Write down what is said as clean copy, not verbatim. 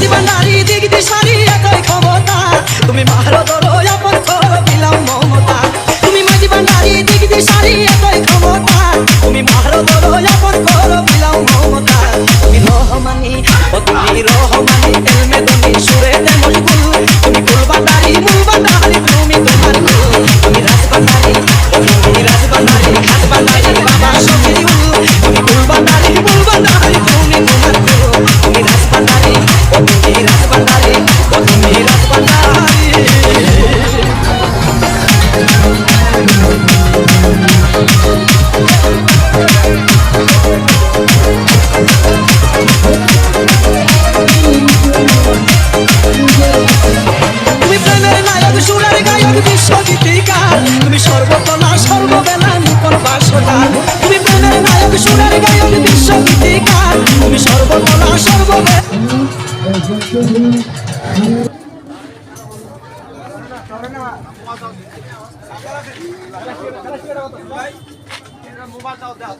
মাঝি ভান্ডারি দিক দিশারি একই ক্ষমতা তুমি মারো ধরো আপন করো দিলাম মমতা তুমি মাঝি ভান্ডারি দিক দিশারি একই ক্ষমতা তুমি মারো ধরো আপন করো দিলাম মমতা তুমি রহমানি ও তুমি রহমানি এলমে তুমি সুরে দে মশগুল তুমি ফুল ভান্ডারি মূল ভান্ডারি তুমি তোমার গুল তুমি রাজ ভান্ডারি ও তুমি রাজ ভান্ডারি খাস ভান্ডারি বাবা শফিউল তুমি ফুল ভান্ডারি মূল ভান্ডারি তুমি তোমার গুল তুমি রাজ ভান্ডারি ও তুমি রাজ ভান্ডারি ও তুমি রাজ ভান্ডারি তুমি প্রেমের নায়ক সুরের গায়ক বিশ্বগীতিকার তুমি সর্বকলা সর্ববেলা নূতন ভাষাকার তুমি প্রেমের নায়ক সুরের গায়ক বিশ্বগীতিকার তুমি সর্বকলা সর্ববেলা মোবাইল দাও